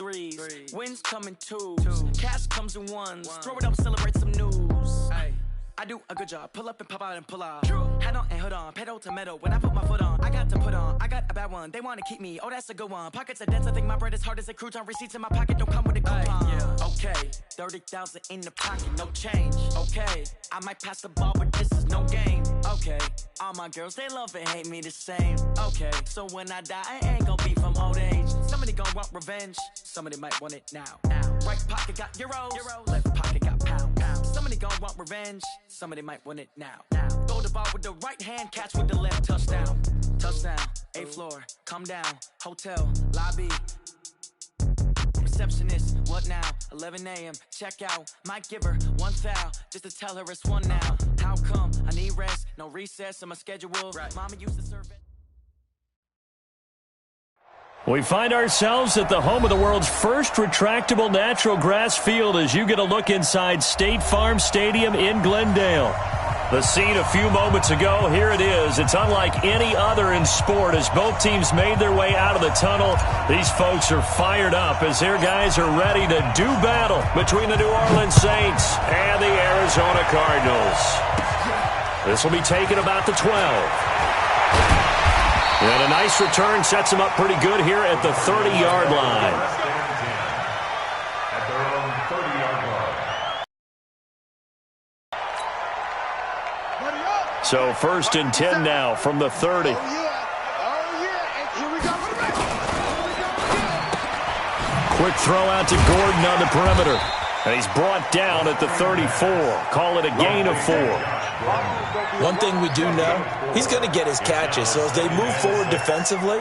threes. Wins come in twos. Cash comes in ones. Throw it up, celebrate some news. I do a good job. Pull up and pop out and pull out. Head on and hood on. Pedal to metal. When I put my foot on, I got to put on. I got a bad one. They want to keep me. Oh, that's a good one. Pockets are dense. I think my bread is hard as a crouton. Receipts in my pocket don't come with a coupon. Okay, 30,000 in the pocket, no change. Okay, I might pass the ball, but this is no game. Okay, all my girls, they love and hate me the same. Okay, so when I die, I ain't gonna be from old age. Somebody gonna want revenge. Somebody might want it now. Right pocket got euros. Left pocket got pounds. Somebody gonna want revenge. Somebody might want it now. Throw the ball with the right hand, catch with the left, touchdown. Touchdown, 8th floor, come down, hotel, lobby. Receptionist, what now? 11 a.m., check out. Might give her one foul, just to tell her it's one now. How come? I need rest, no recess in my schedule. Mama used to serve it. We find ourselves at the home of the world's first retractable natural grass field as you get a look inside State Farm Stadium in Glendale. The scene a few moments ago, here it is. It's unlike any other in sport as both teams made their way out of the tunnel. These folks are fired up as their guys are ready to do battle between the New Orleans Saints and the Arizona Cardinals. This will be taken about the 12. And a nice return sets him up pretty good here at the 30-yard line. At their own 30-yard line. So 1st and 10 now from the 30. Oh, yeah. Here we go. Quick throw out to Gordon on the perimeter. And he's brought down at the 34. Call it a gain of 4. One thing we do know, he's going to get his catches. So as they move forward defensively,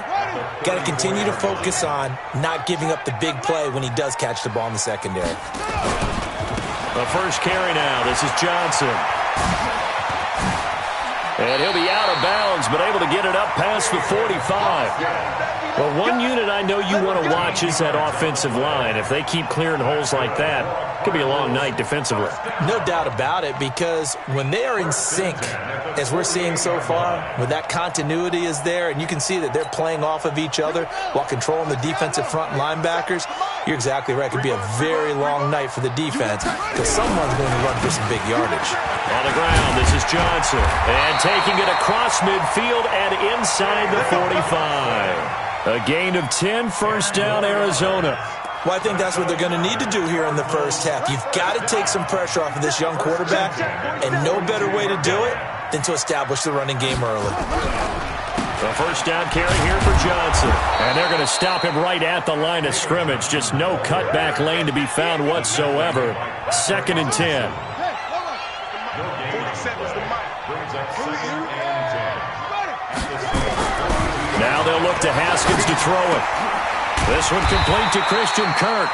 got to continue to focus on not giving up the big play when he does catch the ball in the secondary. The first carry now. This is Johnson. And he'll be out of bounds, but able to get it up past the 45. Well, one unit I know you want to watch is that offensive line. If they keep clearing holes like that, it could be a long night defensively. No doubt about it, because when they are in sync, as we're seeing so far, when that continuity is there, and you can see that they're playing off of each other while controlling the defensive front linebackers, you're exactly right. It could be a very long night for the defense because someone's going to run for some big yardage. On the ground, this is Johnson. And taking it across midfield and inside the 45. A gain of 10, first down, Arizona. Well, I think that's what they're going to need to do here in the first half. You've got to take some pressure off of this young quarterback, and no better way to do it than to establish the running game early. The first down carry here for Johnson. And they're going to stop him right at the line of scrimmage. Just no cutback lane to be found whatsoever. 2nd and 10. Now they'll look to Haskins to throw it. This one complete to Christian Kirk.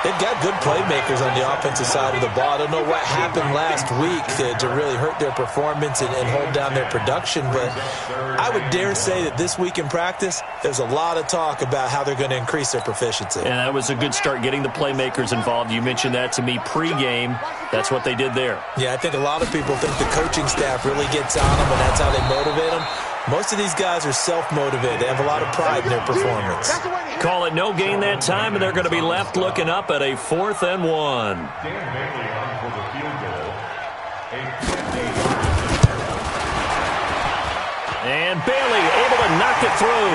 They've got good playmakers on the offensive side of the ball. I don't know what happened last week to really hurt their performance and hold down their production, but I would dare say that this week in practice, there's a lot of talk about how they're going to increase their proficiency. And that was a good start, getting the playmakers involved. You mentioned that to me pregame. That's what they did there. Yeah, I think a lot of people think the coaching staff really gets on them, and that's how they motivate them. Most of these guys are self-motivated. They have a lot of pride in their performance. Call it no gain that time, and they're going to be left looking up at a 4th and 1. And Bailey able to knock it through.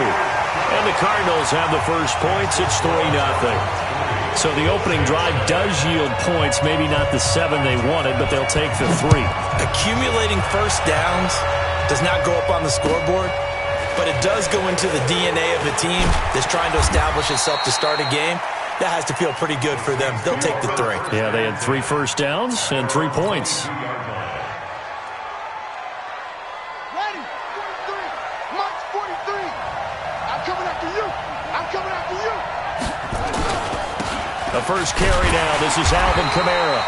And the Cardinals have the first points. It's 3-0. So the opening drive does yield points, maybe not the 7 they wanted, but they'll take the 3. Accumulating first downs does not go up on the scoreboard, but it does go into the DNA of the team that's trying to establish itself to start a game. That has to feel pretty good for them. They'll take the 3. Yeah, they had 3 first downs and 3 points. Ready, 43, March 43. I'm coming after you. I'm coming after you. The first carry now. This is Alvin Kamara.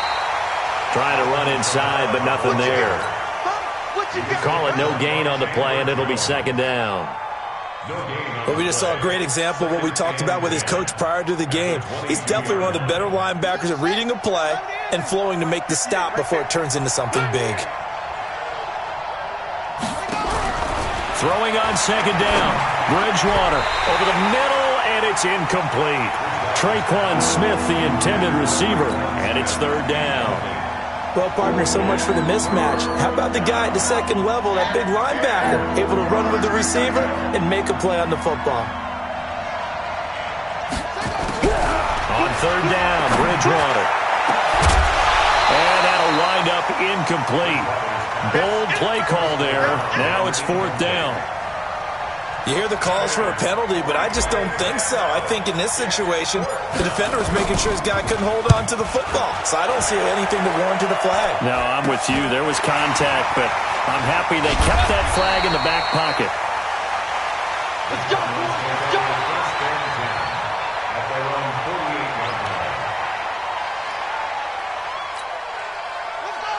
Trying to run inside, but nothing there. Call it no gain on the play, and it'll be 2nd down. Well, we just saw a great example of what we talked about with his coach prior to the game. He's definitely one of the better linebackers at reading a play and flowing to make the stop before it turns into something big. Throwing on 2nd down. Bridgewater over the middle, And it's incomplete. Traquan Smith, the intended receiver, and it's third down. Well, partner, so much for the mismatch. How about the guy at the second level, that big linebacker, able to run with the receiver and make a play on the football? On third down, Bridgewater. And that'll wind up incomplete. Bold play call there. Now it's fourth down. You hear the calls for a penalty, but I just don't think so. I think in this situation, the defender was making sure his guy couldn't hold on to the football. So I don't see anything to warrant a flag. No, I'm with you. There was contact, but I'm happy they kept that flag in the back pocket. Let's go, boys. Let's go.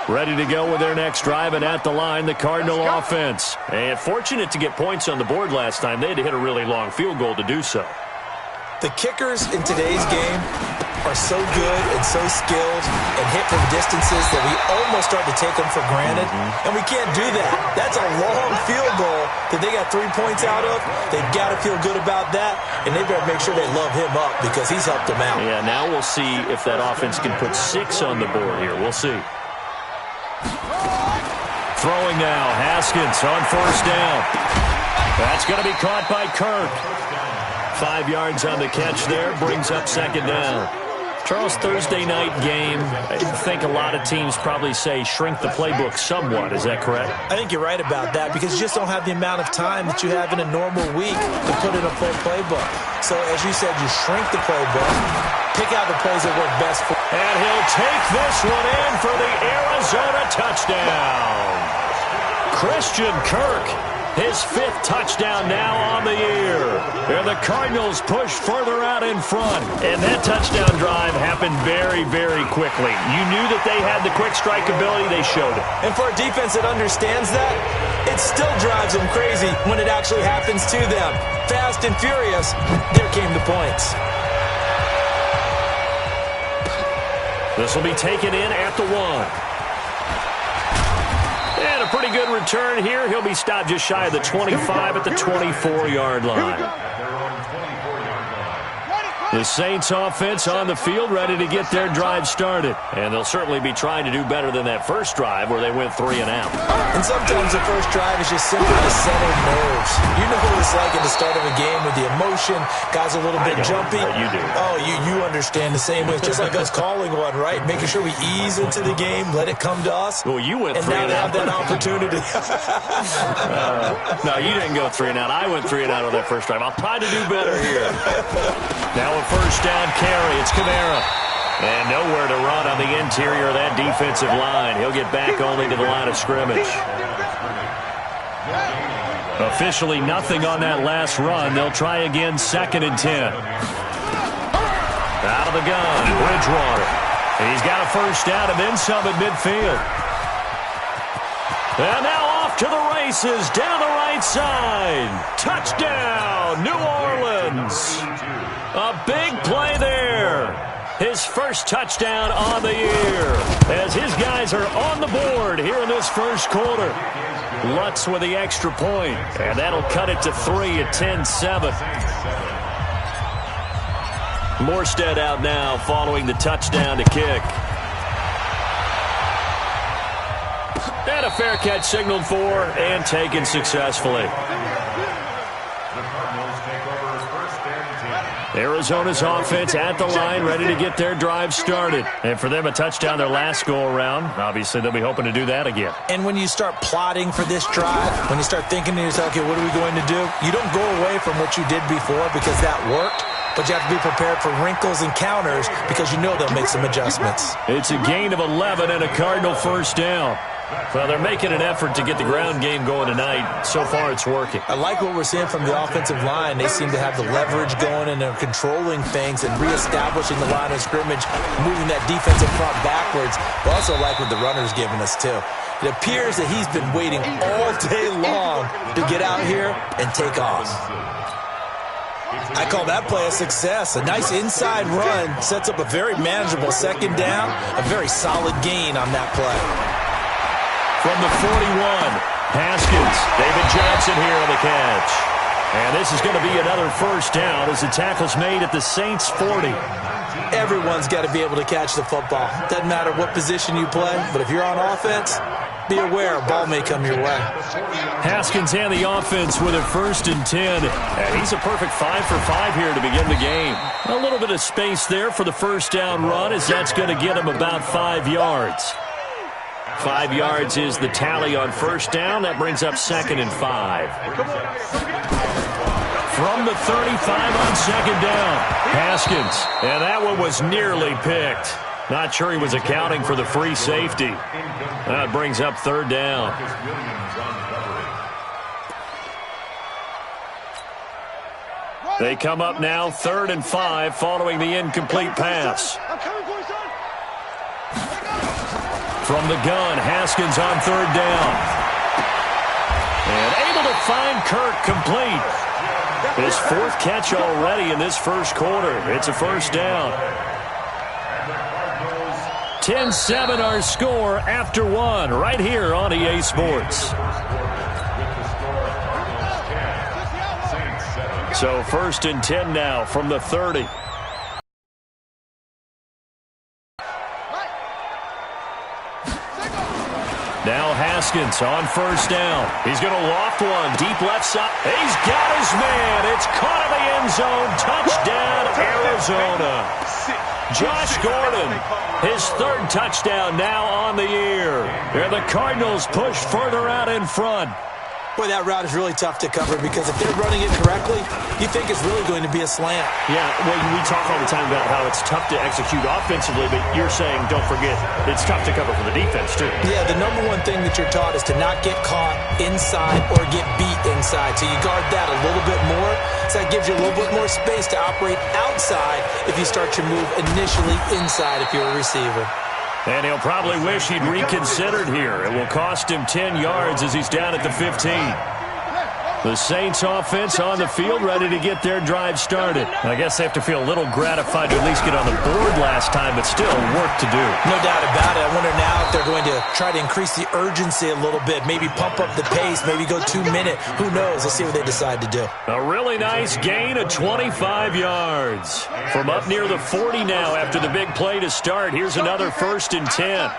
Ready to go with their next drive, and at the line, the Cardinal offense. And fortunate to get points on the board last time. They had to hit a really long field goal to do so. The kickers in today's game are so good and so skilled and hit from distances that we almost start to take them for granted, and we can't do that. That's a long field goal that they got 3 points out of. They've got to feel good about that, and they better make sure they love him up because he's helped them out. Yeah, now we'll see if that offense can put 6 on the board here. We'll see. Throwing now, Haskins on first down. That's going to be caught by Kirk. 5 yards on the catch there, brings up second down. Charles, Thursday night game, I think a lot of teams probably say shrink the playbook somewhat. Is that correct? I think you're right about that because you just don't have the amount of time that you have in a normal week to put in a full playbook. So, as you said, you shrink the playbook, pick out the plays that work best for. And he'll take this one in for the Arizona touchdown. Christian Kirk, his 5th touchdown now on the year. And the Cardinals push further out in front. And that touchdown drive happened very, very quickly. You knew that they had the quick strike ability. They showed it. And for a defense that understands that, it still drives them crazy when it actually happens to them. Fast and furious, there came the points. This will be taken in at the 1. And a pretty good return here. He'll be stopped just shy of the 25 at the 24-yard line. The Saints offense on the field ready to get their drive started. And they'll certainly be trying to do better than that first drive where they went 3 and out. And sometimes the first drive is just simply to settle nerves. You know what it's like at the start of a game with the emotion. Guys a little bit jumpy. You do. Oh, you understand the same way. It's just like us calling one, right? Making sure we ease into the game, let it come to us. Well, you went 3 and out. now they have that opportunity. No, you didn't go 3 and out. I went 3 and out on that first drive. I'll try to do better here. Now a first down carry. It's Kamara. And nowhere to run on the interior of that defensive line. He'll get back only to the line of scrimmage. Officially nothing on that last run. They'll try again, 2nd and 10. Out of the gun, Bridgewater. He's got a first down and then some at midfield. And now off to the races, down the right side. Touchdown, New Orleans. A big play there. His first touchdown on the year as his guys are on the board here in this first quarter. Lutz with the extra point, and that'll cut it to 3 at 10-7. Morstead out now following the touchdown to kick. And a fair catch signaled for and taken successfully. Arizona's offense at the line, ready to get their drive started. And for them, a touchdown their last go-around. Obviously, they'll be hoping to do that again. And when you start plotting for this drive, when you start thinking to yourself, okay, what are we going to do? You don't go away from what you did before because that worked. But you have to be prepared for wrinkles and counters because you know they'll make some adjustments. It's a gain of 11 and a Cardinal first down. Well, they're making an effort to get the ground game going tonight. So far, it's working. I like what we're seeing from the offensive line. They seem to have the leverage going, and they're controlling things and reestablishing the line of scrimmage, moving that defensive front backwards. But also like what the runner's giving us, too. It appears that he's been waiting all day long to get out here and take off. I call that play a success. A nice inside run sets up a very manageable second down, a very solid gain on that play. From the 41, Haskins. David Johnson here on the catch. And this is going to be another first down as the tackle's made at the Saints' 40. Everyone's got to be able to catch the football. Doesn't matter what position you play, but if you're on offense, be aware a ball may come your way. Haskins and the offense with a 1st and 10. And he's a perfect 5 for 5 here to begin the game. A little bit of space there for the first down run as that's going to get him about 5 yards. 5 yards is the tally on first down. That brings up 2nd and 5. From the 35 on 2nd down, Haskins. And that one was nearly picked. Not sure he was accounting for the free safety. That brings up 3rd down. They come up now 3rd and 5 following the incomplete pass. From the gun, Haskins on 3rd down. And able to find Kirk complete. His 4th catch already in this first quarter. It's a first down. 10-7 our score after 1 right here on EA Sports. So 1st and 10 now from the 30. Now Haskins on first down. He's going to loft one. Deep left side. He's got his man. It's caught in the end zone. Touchdown, Arizona. Josh Gordon, his 3rd touchdown now on the year. And the Cardinals push further out in front. Boy, that route is really tough to cover because if they're running it correctly, you think it's really going to be a slant. Yeah, well, we talk all the time about how it's tough to execute offensively, but you're saying, don't forget, it's tough to cover for the defense, too. Yeah, the number one thing that you're taught is to not get caught inside or get beat inside. So you guard that a little bit more. So that gives you a little bit more space to operate outside if you start your move initially inside if you're a receiver. And he'll probably wish he'd reconsidered here. It will cost him 10 yards as he's down at the 15. The Saints offense on the field ready to get their drive started. I guess they have to feel a little gratified to at least get on the board last time, but still work to do. No doubt about it. I wonder now if they're going to try to increase the urgency a little bit, maybe pump up the pace, maybe go 2 minute. Who knows? Let's see what they decide to do. A really nice gain of 25 yards. From up near the 40 now after the big play to start. Here's another 1st and 10.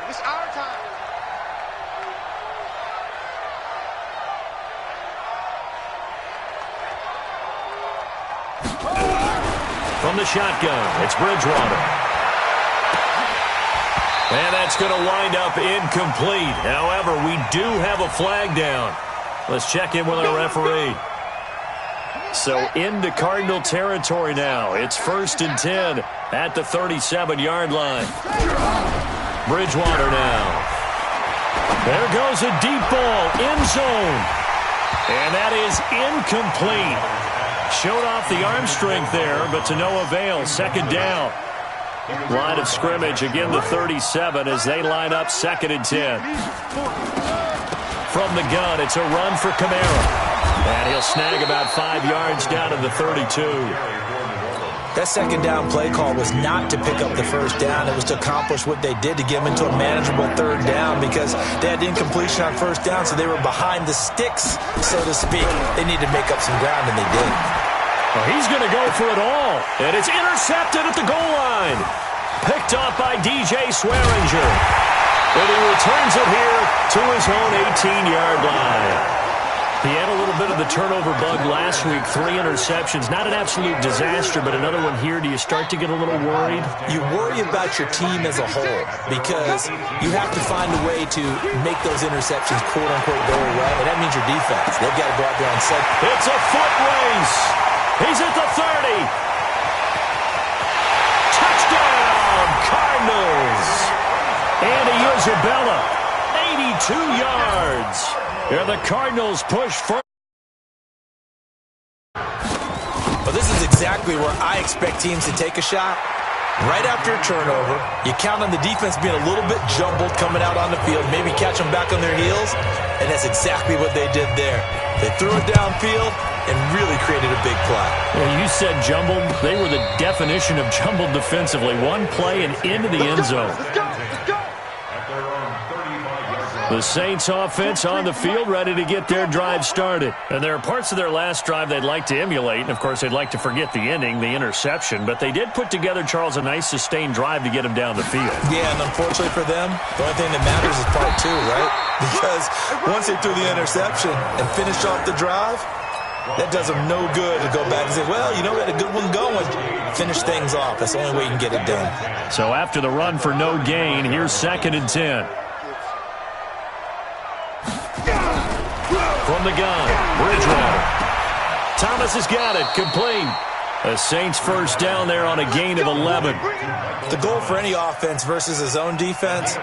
From the shotgun, it's Bridgewater. And that's going to wind up incomplete. However, we do have a flag down. Let's check in with our referee. So into Cardinal territory now. It's 1st and 10 at the 37-yard line. Bridgewater now. There goes a deep ball, end zone. And that is incomplete. Showed off the arm strength there, but to no avail. 2nd down. Line of scrimmage, again the 37 as they line up 2nd and 10. From the gun, it's a run for Kamara. And he'll snag about 5 yards down to the 32. That 2nd down play call was not to pick up the 1st down. It was to accomplish what they did to get them into a manageable 3rd down because they had incompletion on 1st down, so they were behind the sticks, so to speak. They needed to make up some ground, and they did. Well, he's going to go for it all, and it's intercepted at the goal line. Picked off by DJ Swearinger. And he returns it here to his own 18-yard line. He had a little bit of the turnover bug last week, 3 interceptions. Not an absolute disaster, but another one here. Do you start to get a little worried? You worry about your team as a whole because you have to find a way to make those interceptions, quote-unquote, go away, and that means your defense. They've got to go out there and set. It's a foot race. He's at the 30. Touchdown, Cardinals. Andy Isabella, 82 yards. Here the Cardinals push for. But this is exactly where I expect teams to take a shot. Right after a turnover, you count on the defense being a little bit jumbled coming out on the field, maybe catch them back on their heels, and that's exactly what they did there. They threw it downfield and really created a big play. Yeah, you said jumbled. They were the definition of jumbled defensively. One play and into the end zone. The Saints offense on the field, ready to get their drive started. And there are parts of their last drive they'd like to emulate, and of course they'd like to forget the ending, the interception, but they did put together, Charles, a nice sustained drive to get them down the field. Yeah, and unfortunately for them, the only thing that matters is part two, right? Because once they threw the interception and finished off the drive, that does them no good to go back and say, well, you know, we had a good one going. Finish things off. That's the only way you can get it done. So after the run for no gain, here's 2nd and 10. From the gun, Bridgewater. Thomas has got it, complete. The Saints first down there on a gain of 11. The goal for any offense versus his own defense,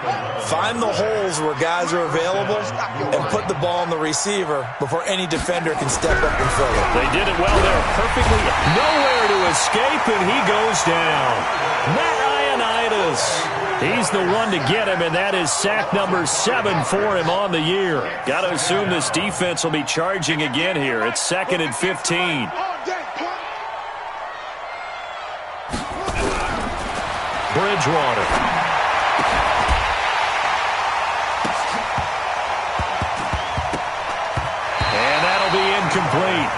find the holes where guys are available and put the ball on the receiver before any defender can step up and fill it. They did it well there, perfectly. Nowhere to escape, and he goes down. Matt Ioannidis. He's the one to get him, and that is sack number 7 for him on the year. Got to assume this defense will be charging again here. It's 2nd and 15. Bridgewater. And that'll be incomplete.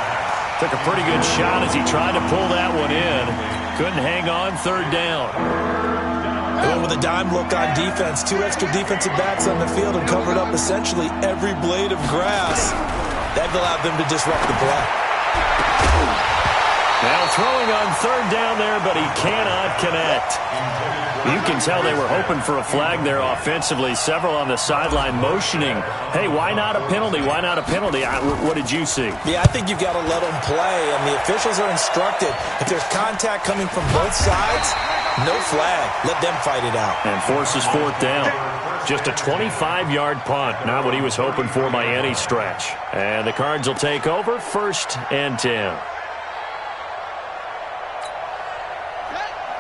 Took a pretty good shot as he tried to pull that one in. Couldn't hang on, 3rd down. Going with a dime look on defense. 2 extra defensive backs on the field and covered up essentially every blade of grass. That allowed them to disrupt the play. Now throwing on 3rd down there, but he cannot connect. You can tell they were hoping for a flag there offensively. Several on the sideline motioning, hey, why not a penalty? Why not a penalty? What did you see? Yeah, I think you've got to let them play, and the officials are instructed. If there's contact coming from both sides, no flag. Let them fight it out. And forces 4th down. Just a 25-yard punt. Not what he was hoping for by any stretch. And the Cards will take over, 1st and 10.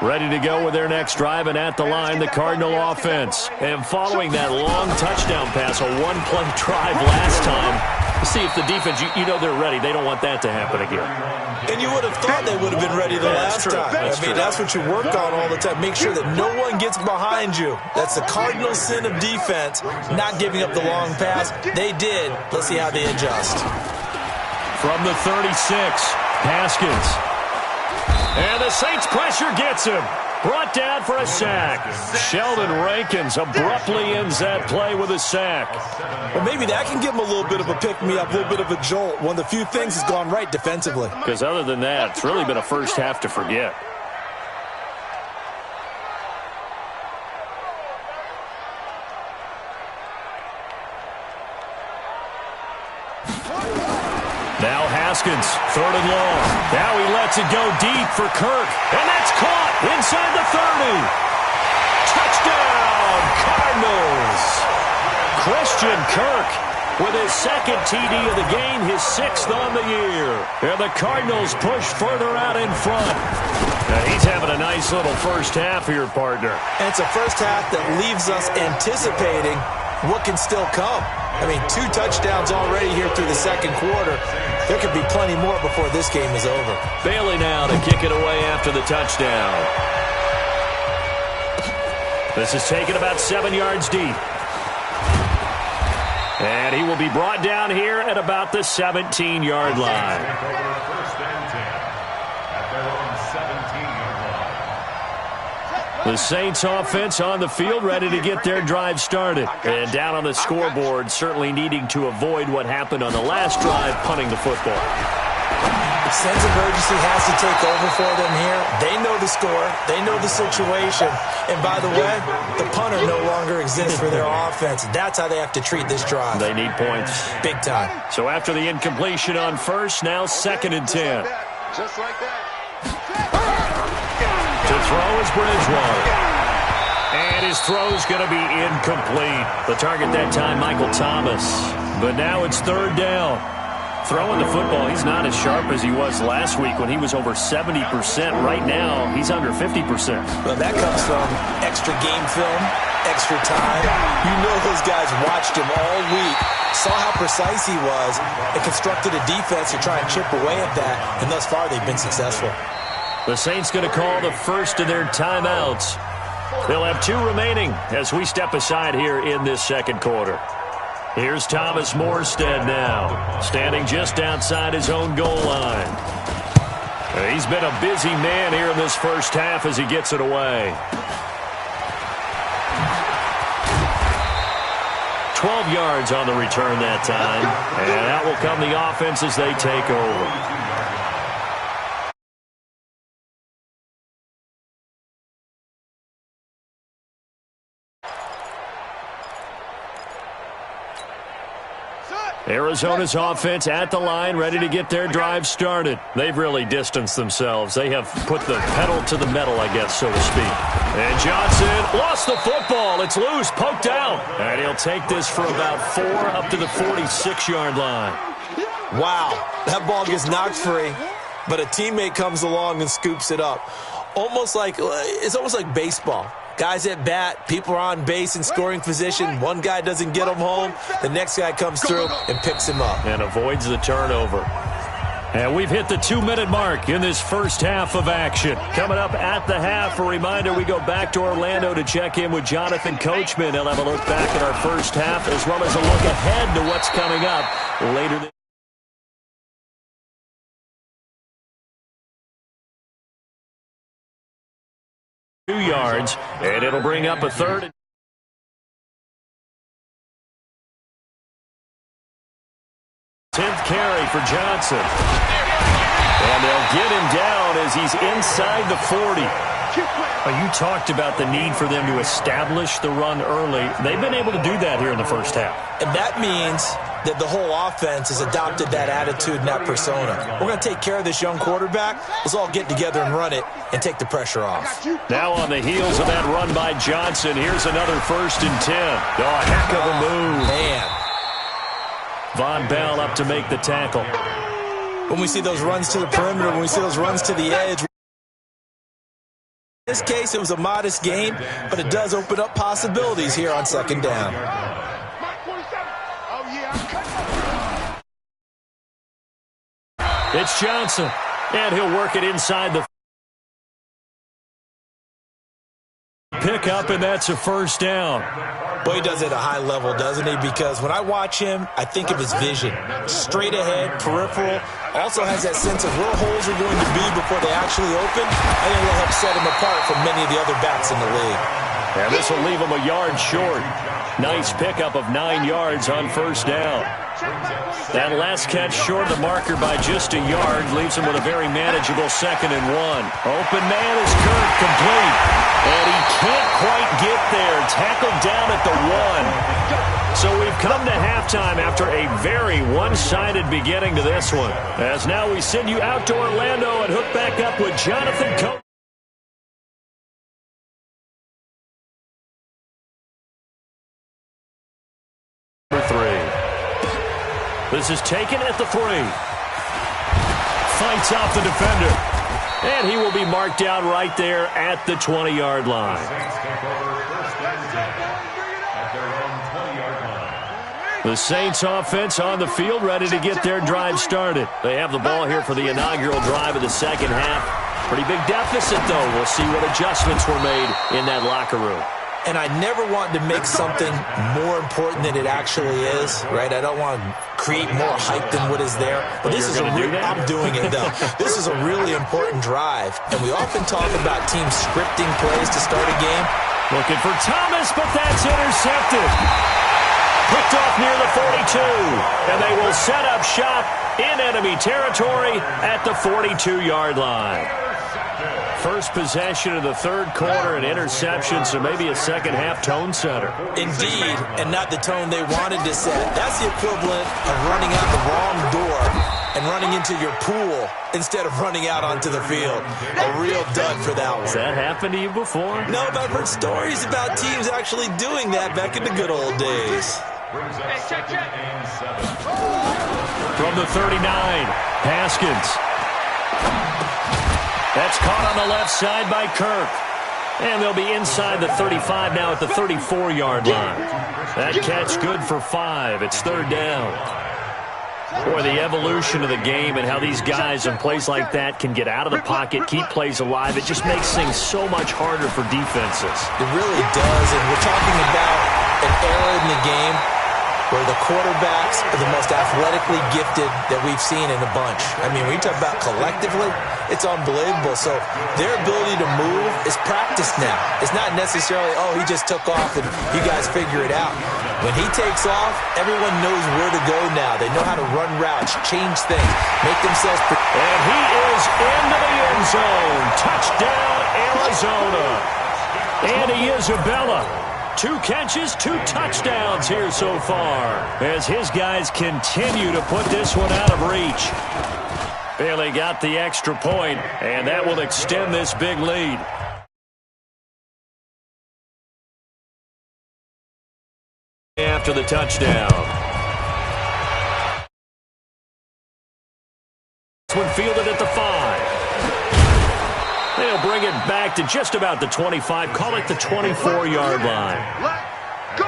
Ready to go with their next drive, and at the line, the Cardinal offense. And following that long touchdown pass, a one-play drive last time, see if the defense, you know they're ready. They don't want that to happen again. And you would have thought they would have been ready the last time. That's what you work on all the time. Make sure that no one gets behind you. That's the cardinal sin of defense, not giving up the long pass. They did. Let's see how they adjust. From the 36, Haskins. And the Saints pressure gets him. Brought down for a sack. Sheldon Rankins abruptly ends that play with a sack. Well, maybe that can give him a little bit of a pick-me-up, a little bit of a jolt. One of the few things has gone right defensively. Because other than that, it's really been a first half to forget. Now Haskins, 3rd and long. Now he lets it go deep for Kirk. And that's caught inside the 30. Touchdown, Cardinals. Christian Kirk with his 2nd TD of the game, his 6th on the year. And the Cardinals push further out in front. Now he's having a nice little first half here, partner. And it's a first half that leaves us anticipating what can still come. 2 touchdowns already here through the 2nd quarter. There could be plenty more before this game is over. Bailey now to kick it away after the touchdown. This is taken about 7 yards deep. And he will be brought down here at about the 17-yard line. The Saints offense on the field, ready to get their drive started. And down on the scoreboard, certainly needing to avoid what happened on the last drive, punting the football. The sense of urgency has to take over for them here. They know the score. They know the situation. And by the way, the punter no longer exists for their offense. That's how they have to treat this drive. They need points. Big time. So after the incompletion on first, now 2nd and 10. Just like that. To throw is Bridgewater. And his throw's going to be incomplete. The target that time, Michael Thomas. But now it's 3rd down. Throwing the football, he's not as sharp as he was last week when he was over 70%. Right now, he's under 50%. Well, that comes from extra game film, extra time. You know those guys watched him all week, saw how precise he was, and constructed a defense to try and chip away at that. And thus far, they've been successful. The Saints going to call the first of their timeouts. They'll have 2 remaining as we step aside here in this 2nd quarter. Here's Thomas Morstead now, standing just outside his own goal line. He's been a busy man here in this first half as he gets it away. 12 yards on the return that time, and that will come the offense as they take over. Arizona's offense at the line, ready to get their drive started. They've really distanced themselves. They have put the pedal to the metal, I guess, so to speak. And Johnson lost the football. It's loose, poked out. And he'll take this for about 4 up to the 46-yard line. Wow, that ball gets knocked free, but a teammate comes along and scoops it up. It's almost like baseball. Guys at bat, people are on base in scoring position. One guy doesn't get him home. The next guy comes through and picks him up. And avoids the turnover. And we've hit the 2-minute mark in this first half of action. Coming up at the half, a reminder, we go back to Orlando to check in with Jonathan Coachman. He'll have a look back at our first half as well as a look ahead to what's coming up later this 2 yards, and it'll bring up a third. 10th carry for Johnson. And they'll get him down as he's inside the 40. You talked about the need for them to establish the run early. They've been able to do that here in the first half. And that means that the whole offense has adopted that attitude and that persona. We're going to take care of this young quarterback. Let's all get together and run it and take the pressure off. Now on the heels of that run by Johnson, here's another 1st and 10. Oh, a heck of a move. Man. Von Bell up to make the tackle. When we see those runs to the perimeter, when we see those runs to the edge, in this case, it was a modest gain, but it does open up possibilities here on 2nd down. It's Johnson, and he'll work it inside the pickup, and that's a 1st down. Boy, he does it at a high level, doesn't he? Because when I watch him, I think of his vision. Straight ahead, peripheral. Also has that sense of where holes are going to be before they actually open. I think it'll help set him apart from many of the other backs in the league. And this will leave him a yard short. Nice pickup of 9 yards on 1st down. That last catch short of the marker by just a yard leaves him with a very manageable 2nd and 1. Open man is Kirk, complete. And he can't quite get there. Tackled down at the 1. So we've come to halftime after a very one-sided beginning to this one. As now we send you out to Orlando and hook back up with Jonathan Coachman. This is taken at the 3. Fights off the defender. And he will be marked down right there at the 20-yard line. The Saints offense on the field, ready to get their drive started. They have the ball here for the inaugural drive of the 2nd half. Pretty big deficit, though. We'll see what adjustments were made in that locker room. And I never want to make something more important than it actually is, right? I don't want to create more hype than what is there. But this is I'm doing it, though. This is a really important drive. And we often talk about teams scripting plays to start a game. Looking for Thomas, but that's intercepted. Picked off near the 42. And they will set up shop in enemy territory at the 42-yard line. First possession of the 3rd quarter, an interception, so maybe a 2nd half tone setter. Indeed, and not the tone they wanted to set. That's the equivalent of running out the wrong door and running into your pool instead of running out onto the field. A real dud for that one. Has that happened to you before? No, but I've heard stories about teams actually doing that back in the good old days. From the 39, Haskins. That's caught on the left side by Kirk. And they'll be inside the 35 now at the 34-yard line. That catch good for 5. It's 3rd down. Boy, the evolution of the game and how these guys in plays like that can get out of the pocket, keep plays alive, it just makes things so much harder for defenses. It really does, and we're talking about an era in the game where the quarterbacks are the most athletically gifted that we've seen in a bunch. I mean, when you talk about collectively, it's unbelievable. So their ability to move is practiced now. It's not necessarily, oh, he just took off and you guys figure it out. When he takes off, everyone knows where to go now. They know how to run routes, change things, make themselves... And he is into the end zone. Touchdown, Arizona. Andy Isabella. 2 catches, 2 touchdowns here so far as his guys continue to put this one out of reach. Bailey got the extra point, and that will extend this big lead. After the touchdown. This one fielded at the 5. They'll bring it back to just about the 25. Call it the 24-yard line. Let's go.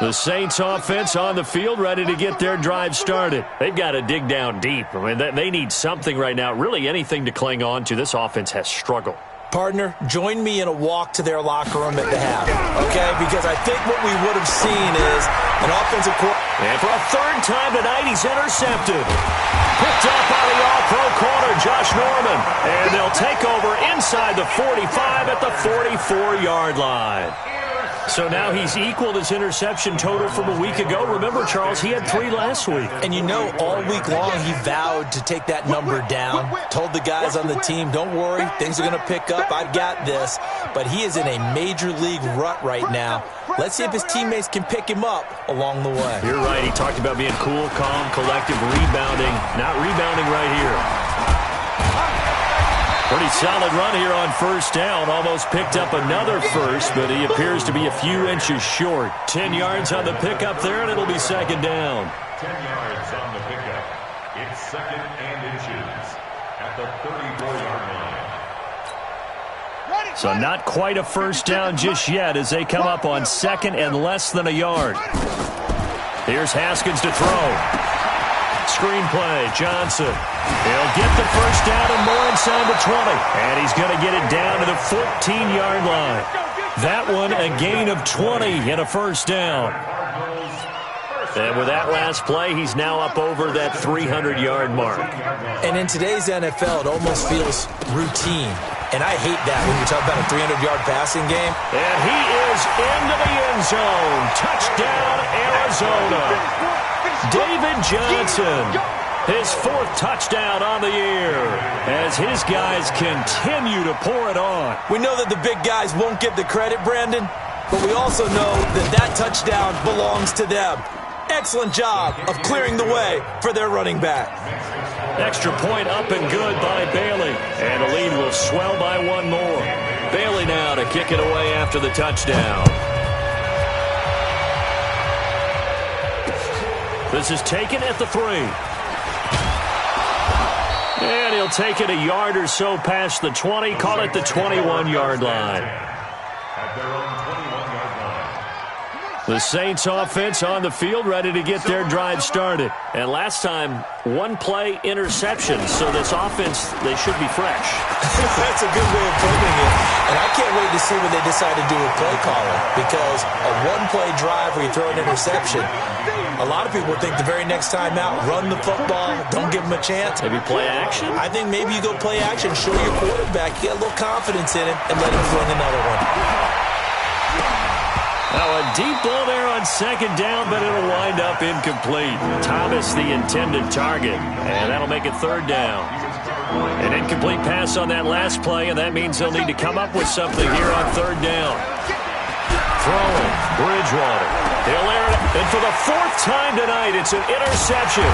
The Saints offense on the field, ready to get their drive started. They've got to dig down deep. I mean, they need something right now, really anything to cling on to. This offense has struggled. Partner, join me in a walk to their locker room at the half, okay? Because I think what we would have seen is an offensive coordinator. And for a 3rd time tonight, he's intercepted. Picked up by the all-pro corner, Josh Norman. And they'll take over inside the 45 at the 44-yard line. So now he's equaled his interception total from a week ago. Remember, Charles, he had 3 last week. And you know, all week long he vowed to take that number down. Told the guys on the team, don't worry, things are going to pick up. I've got this. But he is in a major league rut right now. Let's see if his teammates can pick him up along the way. You're right. He talked about being cool, calm, collective, rebounding. Not rebounding right here. Pretty solid run here on 1st down. Almost picked up another first, but he appears to be a few inches short. 10 yards on the pickup there, and it'll be 2nd down. 10 yards on the pickup. It's 2nd and inches at the 34-yard line. So not quite a 1st down just yet as they come up on 2nd and less than a yard. Here's Haskins to throw. Screenplay, Johnson. He'll get the 1st down and more inside the 20. And he's going to get it down to the 14-yard line. That one a gain of 20 and a 1st down. And with that last play, he's now up over that 300-yard mark. And in today's NFL, it almost feels routine. And I hate that when you talk about a 300-yard passing game. And he is into the end zone. Touchdown, Arizona. David Johnson, his 4th touchdown on the year as his guys continue to pour it on. We know that the big guys won't get the credit, Brandon, but we also know that that touchdown belongs to them. Excellent job of clearing the way for their running back. Extra point up and good by Bailey, and the lead will swell by 1 more. Bailey now to kick it away after the touchdown. This is taken at the 3. And he'll take it a yard or so past the 20. Call it the 21-yard line. At their own 21-yard line. The Saints offense on the field ready to get their drive started. And last time, 1-play interception. So this offense, they should be fresh. That's a good way of putting it. And I can't wait to see what they decide to do with play calling. Because a 1-play drive where you throw an interception, a lot of people think the very next time out, run the football, don't give them a chance. Maybe play action? I think maybe you go play action, show your quarterback, get a little confidence in him, and let him fling another one. Now a deep ball there on 2nd down, but it'll wind up incomplete. Thomas the intended target, and that'll make it 3rd down. An incomplete pass on that last play, and that means they'll need to come up with something here on 3rd down. Throwing, Bridgewater. He'll air it, and for the 4th time tonight, it's an interception.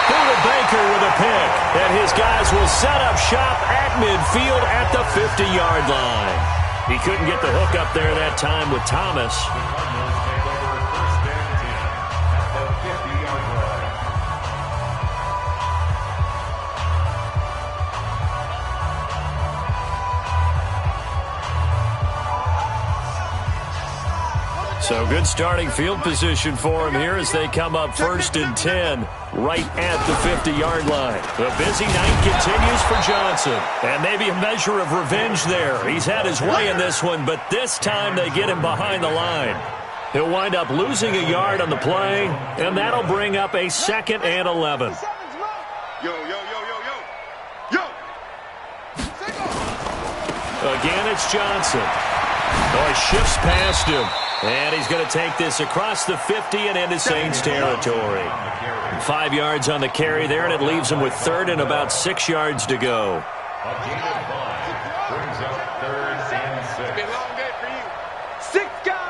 Buda Baker with a pick, and his guys will set up shop at midfield at the 50-yard line. He couldn't get the hook up there that time with Thomas. So good starting field position for him here as they come up 1st and 10. right at the 50-yard line. The busy night continues for Johnson. And maybe a measure of revenge there. He's had his way in this one, but this time they get him behind the line. He'll wind up losing a yard on the play, and that'll bring up a 2nd and 11. Yo. Again, it's Johnson. Oh, he shifts past him. And he's going to take this across the 50 and into Saints territory. 5 yards on the carry there, and it leaves him with 3rd and about 6 yards to go. A gain of 5 brings up 3rd and 6. It's been a long day for you. 6 guys.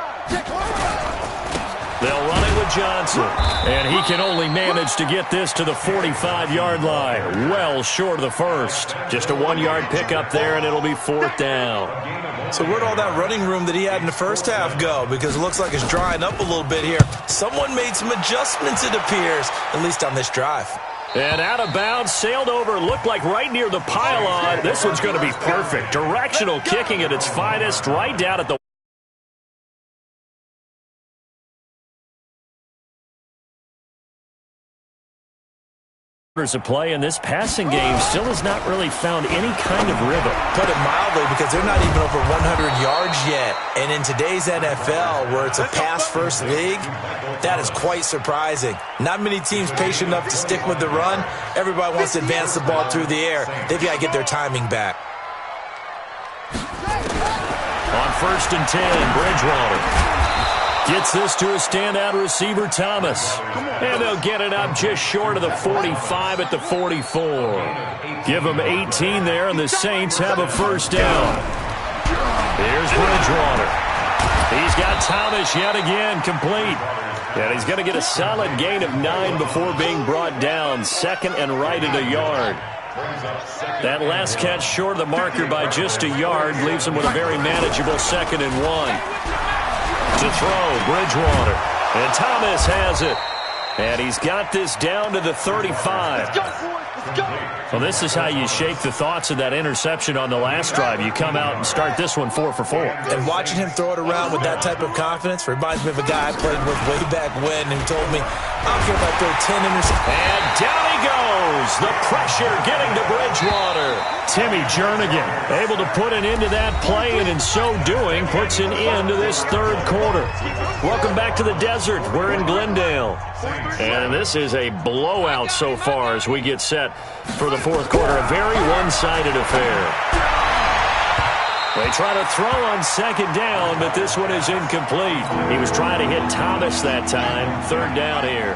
They'll run it with Johnson, and he can only manage to get this to the 45-yard line, well short of the first. Just a 1-yard pickup there, and it'll be 4th down. So where'd all that running room that he had in the first half go? Because it looks like it's drying up a little bit here. Someone made some adjustments, it appears, at least on this drive. And out of bounds, sailed over, looked like right near the pylon. This one's going to be perfect. Directional kicking at its finest, right down at the of play, and this passing game still has not really found any kind of rhythm. Put it mildly, because they're not even over 100 yards yet. And in today's NFL, where it's a pass-first league, that is quite surprising. Not many teams patient enough to stick with the run. Everybody wants to advance the ball through the air. They've got to get their timing back. On 1st and 10, Bridgewater gets this to a standout receiver, Thomas. And they'll get it up just short of the 45 at the 44. Give them 18 there, and the Saints have a 1st down. Here's Bridgewater. He's got Thomas yet again complete. And he's going to get a solid gain of 9 before being brought down. 2nd and right at a yard. That last catch short of the marker by just a yard leaves him with a very manageable 2nd and 1. To throw, Bridgewater. And Thomas has it. And he's got this down to the 35. Well, this is how you shake the thoughts of that interception on the last drive. You come out and start this one 4 for 4. And watching him throw it around with that type of confidence reminds me of a guy I played with way back when who told me, I don't care if I throw 10 interceptions. And down he goes. The pressure getting to Bridgewater. Timmy Jernigan able to put an end to that play, and in so doing puts an end to this 3rd quarter. Welcome back to the desert. We're in Glendale. And this is a blowout so far as we get set for the 4th quarter. A very one-sided affair. They try to throw on 2nd down, but this one is incomplete. He was trying to hit Thomas that time. 3rd down here.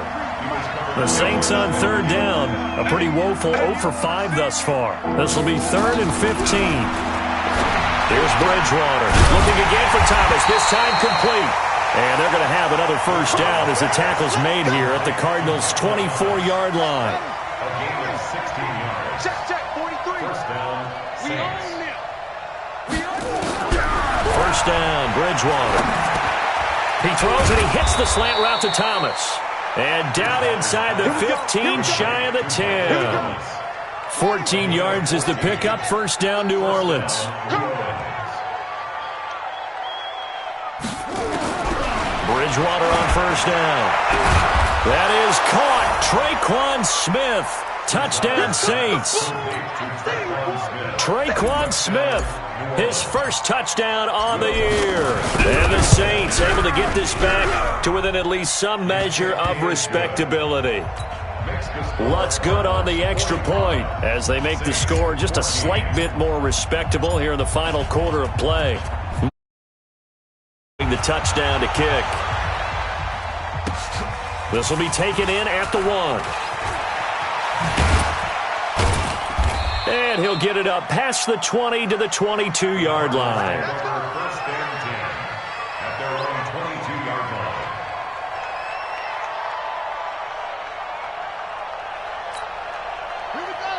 The Saints on 3rd down. A pretty woeful 0 for 5 thus far. This will be 3rd and 15. Here's Bridgewater. Looking again for Thomas. This time complete. And they're going to have another 1st down as the tackle's made here at the Cardinals' 24-yard line. A gain of 16 yards. Check, 43. 1st down, Saints. 1st down, Bridgewater. He throws and he hits the slant route to Thomas. And down inside the 15, shy of the 10. 14 yards is the pickup. 1st down, New Orleans. Bridgewater on 1st down. That is caught. Traquan Smith. Touchdown, Saints. Traquan Smith, his 1st touchdown on the year. And the Saints able to get this back to within at least some measure of respectability. Lutz good on the extra point as they make the score just a slight bit more respectable here in the final quarter of play. The touchdown to kick. This will be taken in at the 1. And he'll get it up past the 20 to the 22-yard line. 1st and 10 at their own 22-yard line.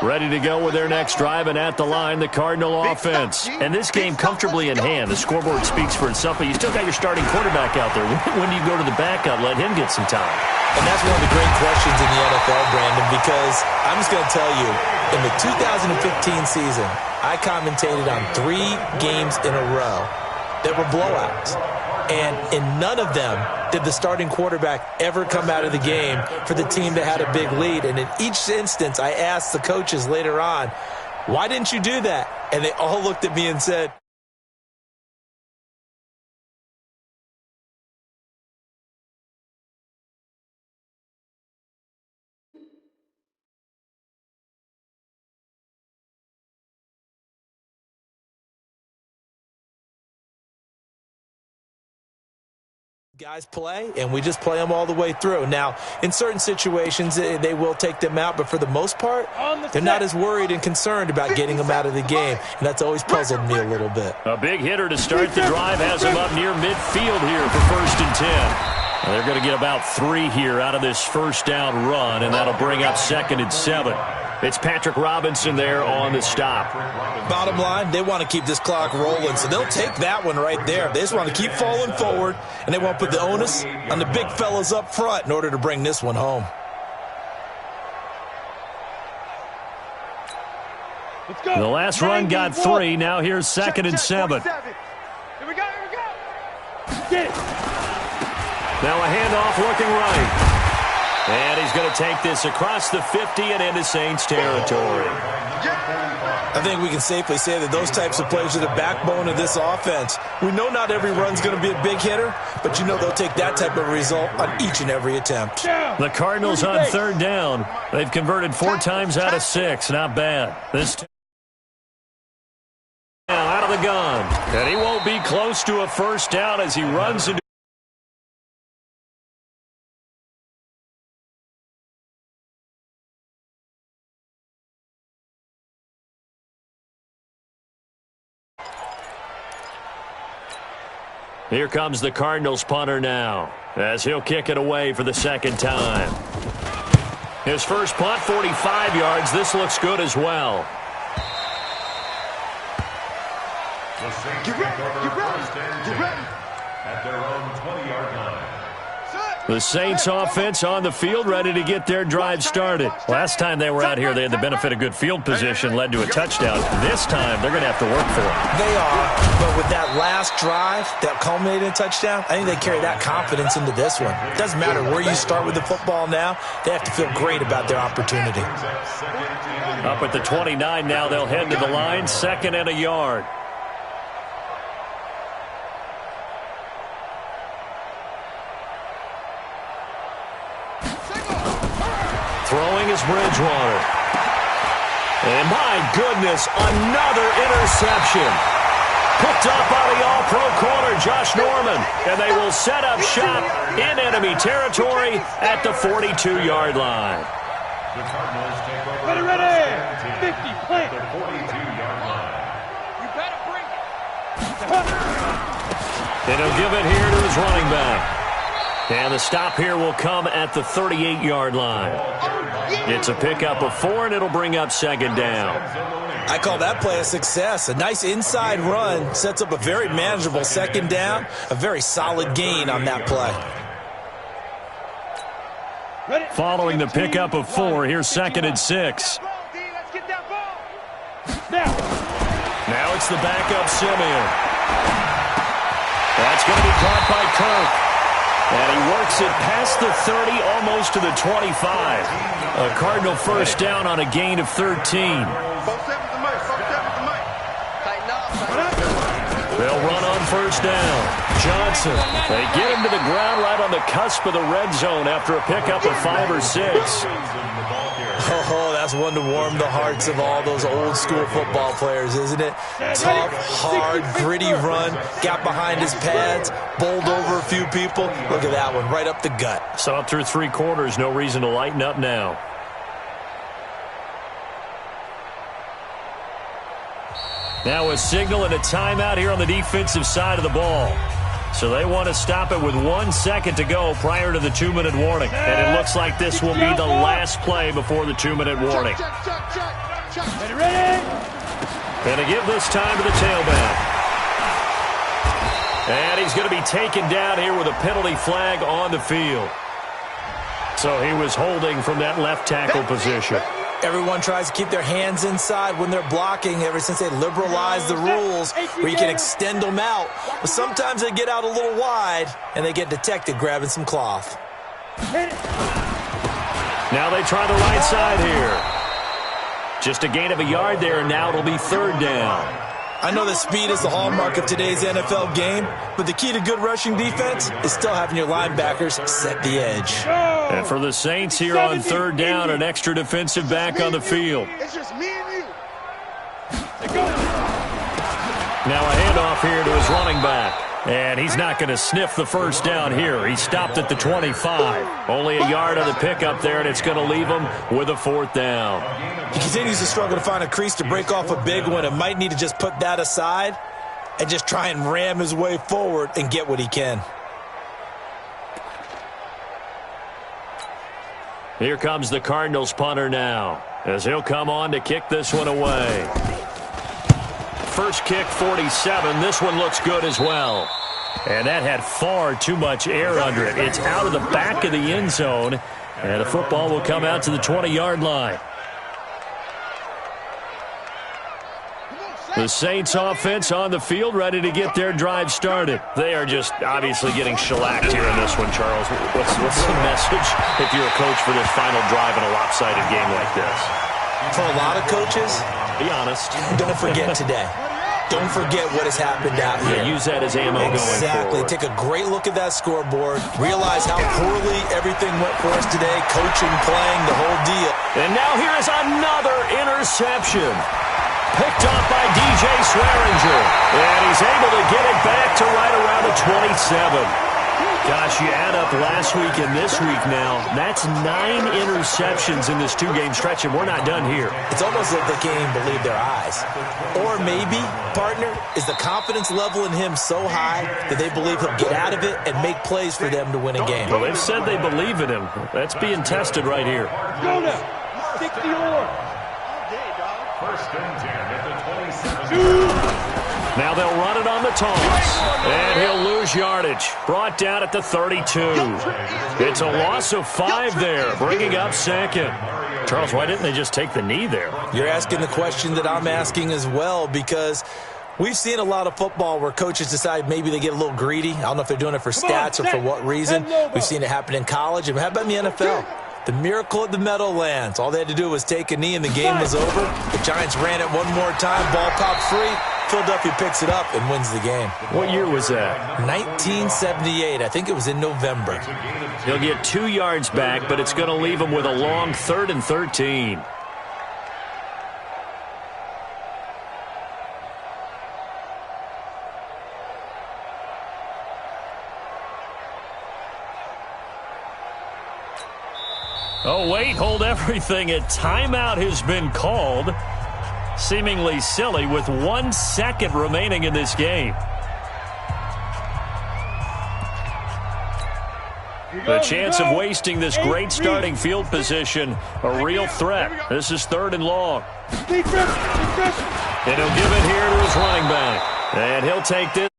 Ready to go with their next drive, and at the line, the Cardinal offense. And this game comfortably in hand. The scoreboard speaks for itself, but you still got your starting quarterback out there. When do you go to the backup? Let him get some time. And that's one of the great questions in the NFL, Brandon, because I'm just going to tell you, in the 2015 season, I commentated on 3 games in a row that were blowouts. And in none of them did the starting quarterback ever come out of the game for the team that had a big lead. And in each instance, I asked the coaches later on, why didn't you do that? And they all looked at me and said, guys play, and we just play them all the way through. Now, in certain situations, they will take them out, but for the most part, they're not as worried and concerned about getting them out of the game, and that's always puzzled me a little bit. A big hitter to start the drive has him up near midfield here for 1st and 10. And they're going to get about 3 here out of this first down run, and that'll bring up 2nd and 7. It's Patrick Robinson there on the stop. Bottom line, they want to keep this clock rolling, so they'll take that one right there. They just want to keep falling forward, and they want to put the onus on the big fellas up front in order to bring this one home. The last run got 3. Now here's 2nd and 7. Here we go, here we go. Get it. Now a handoff looking right. And he's going to take this across the 50 and into Saints territory. I think we can safely say that those types of plays are the backbone of this offense. We know not every run's going to be a big hitter, but you know they'll take that type of result on each and every attempt. The Cardinals on 3rd down. They've converted 4 times out of 6. Not bad. This time now out of the gun. And he won't be close to a first down as he runs into Here comes the Cardinals punter now, as he'll kick it away for the 2nd time. His first punt, 45 yards. This looks good as well. Get ready, get ready, get ready. At their own 20-yard line. The Saints offense on the field, ready to get their drive started. Last time they were out here, they had the benefit of good field position, led to a touchdown. This time, they're going to have to work for it. They are, but with that last drive that culminated in a touchdown, I think they carry that confidence into this one. It doesn't matter where you start with the football now. They have to feel great about their opportunity. Up at the 29 now, they'll head to the line, 2nd and a yard. Throwing is Bridgewater. And my goodness, another interception. Picked up by the all-pro corner, Josh Norman. And they will set up shop in enemy territory at the 42-yard line. The Cardinals take over. Ready, 50, plant. The 42-yard line. You better bring it. And he'll give it here to his running back. And the stop here will come at the 38-yard line. It's a pickup of 4, and it'll bring up 2nd down. I call that play a success. A nice inside run sets up a very manageable 2nd down, a very solid gain on that play. Following the pickup of 4, here's 2nd and 6. Now it's the backup Simeon. That's going to be caught by Kirk. And he works it past the 30, almost to the 25. A Cardinal first down on a gain of 13. They'll run on first down. Johnson, they get him to the ground right on the cusp of the red zone after a pickup of 5 or 6. Oh, that's one to warm the hearts of all those old school football players, isn't it? Tough, hard, gritty run, got behind his pads, bowled over a few people. Look at that one, right up the gut. So up through 3 quarters, no reason to lighten up now. Now a signal and a timeout here on the defensive side of the ball. So they want to stop it with 1 second to go prior to the 2-minute warning. And it looks like this will be the last play before the 2-minute warning. And to give this time to the tailback. And he's going to be taken down here with a penalty flag on the field. So he was holding from that left tackle position. Everyone tries to keep their hands inside when they're blocking ever since they liberalized the rules where you can extend them out. But sometimes they get out a little wide, and they get detected grabbing some cloth. Now they try the right side here. Just a gain of a yard there, and now it'll be third down. I know that speed is the hallmark of today's NFL game, but the key to good rushing defense is still having your linebackers set the edge. And for the Saints here on third down, an extra defensive back on the field. It's just me and you. Now a handoff here to his running back. And he's not going to sniff the first down here. He stopped at the 25. Only a yard on the pickup there, and it's going to leave him with a fourth down. He continues to struggle to find a crease to break off a big one and might need to just put that aside and just try and ram his way forward and get what he can. Here comes the Cardinals punter now, as he'll come on to kick this one away. First kick, 47. This one looks good as well. And that had far too much air under it. It's out of the back of the end zone, and the football will come out to the 20-yard line. The Saints offense on the field, ready to get their drive started. They are just obviously getting shellacked here in this one, Charles. What's the message if you're a coach for this final drive in a lopsided game like this? For a lot of coaches, be honest. Don't forget today. Don't forget what has happened out here. Use that as ammo going forward. Exactly. Take a great look at that scoreboard. Realize how poorly everything went for us today. Coaching, playing, the whole deal. And now here is another interception. Picked off by DJ Swearinger. And he's able to get it back to right around the 27. Gosh, you add up last week and this week now, that's 9 interceptions in this two-game stretch, and we're not done here. It's almost like they can't even believe their eyes. Or maybe, partner, is the confidence level in him so high that they believe he'll get out of it and make plays for them to win a game. Well, they've said they believe in him. That's being tested right here. Go now. Kick the oar. First and 10 at the 27. Now they'll run it on the toss, and he'll lose yardage. Brought down at the 32. It's a loss of 5 there, bringing up second. Charles, why didn't they just take the knee there? You're asking the question that I'm asking as well, because we've seen a lot of football where coaches decide maybe they get a little greedy. I don't know if they're doing it for stats or for what reason. We've seen it happen in college. And how about in the NFL? The miracle at the Meadowlands. All they had to do was take a knee and the game was over. The Giants ran it one more time, ball popped free. Philadelphia picks it up and wins the game. What year was that? 1978. I think it was in November. He'll get 2 yards back, but it's going to leave him with a long 3rd and 13. Oh, wait, hold everything. A timeout has been called. Seemingly silly with 1 second remaining in this game. The chance of wasting this great starting field position, a real threat. This is 3rd and long. And he'll give it here to his running back. And he'll take this.